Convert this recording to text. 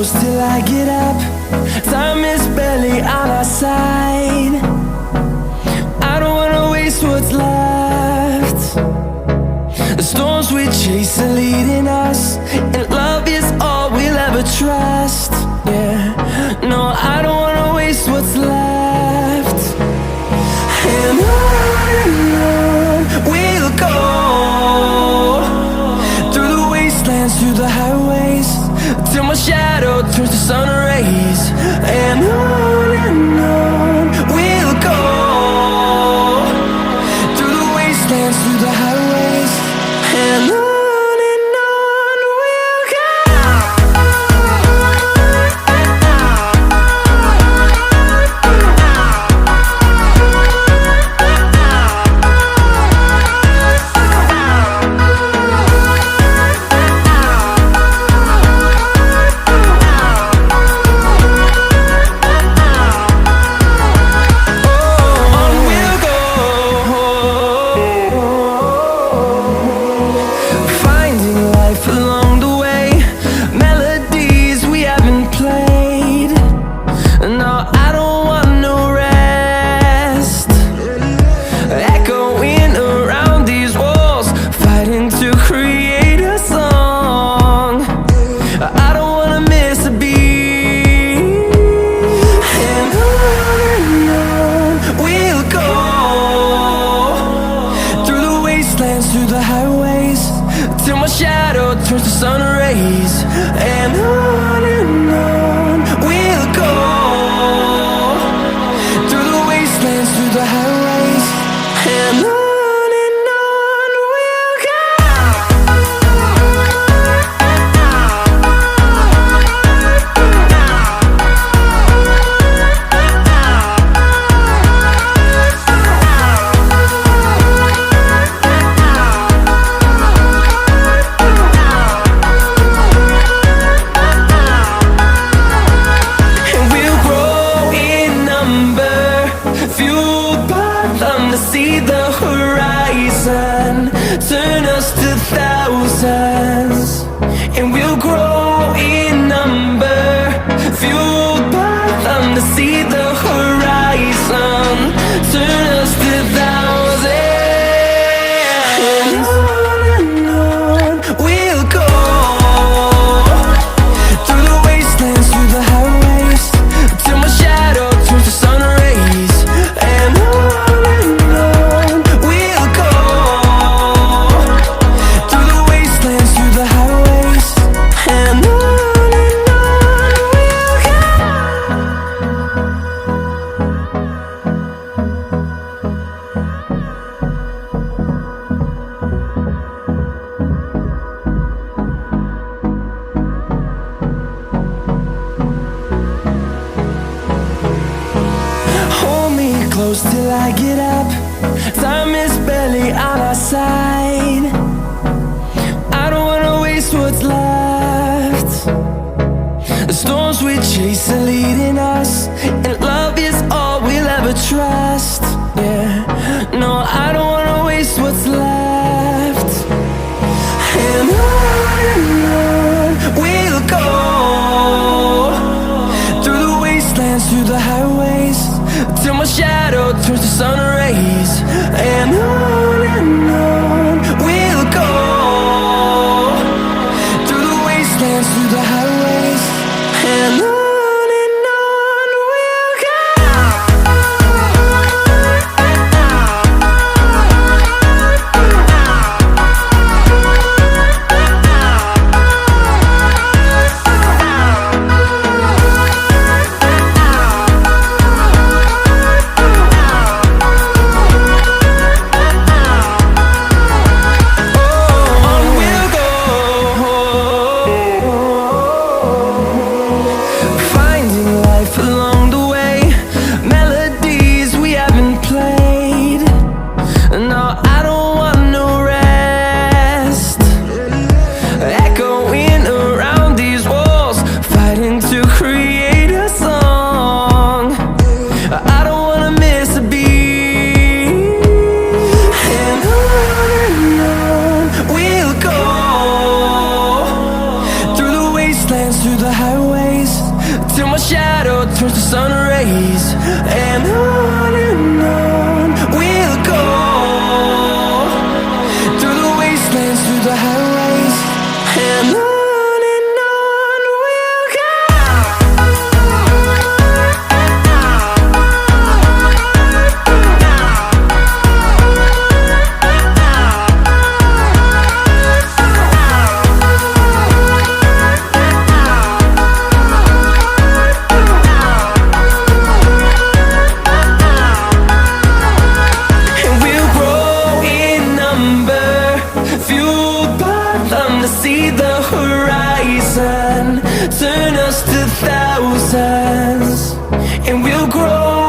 close till I get up. Time is barely on our side. I don't wanna waste what's left. The storms we chase are leading us, and love is all we'll ever trust. Yeah, no, I don't wanna waste what's left. And on we'll go, through the wastelands, through the highways, till my shadow turns to sun rays. And on we'll go, through the wastelands, through the highways, and on we'll go. Through the highways, till my shadow turns to sun rays. And on we'll go, through the wastelands, through the highways, and on we'll go. See the horizon turn us to thousands, and we'll grow in number, fueled by them to see the horizon turn us to thousands. And on we'll go, through the wastelands, through the highways, till my shadow turns to sun rays. And on close till I get up. Time is barely on our side. I don't wanna waste what's left. The storms we chase are leading us, and love is all we'll ever trust. Yeah, no, I don't wanna waste what's left. And on we'll go, through the wastelands, through the highways, till my shadow turns to sun rays. And on we'll go, through the wastelands, through the highways, and on we'll go. rise, and on we'll go, through the wastelands, through the highways, and on we'll go. And we'll grow in number, fueled by them to see the horizon, turn us to thousands. And we'll grow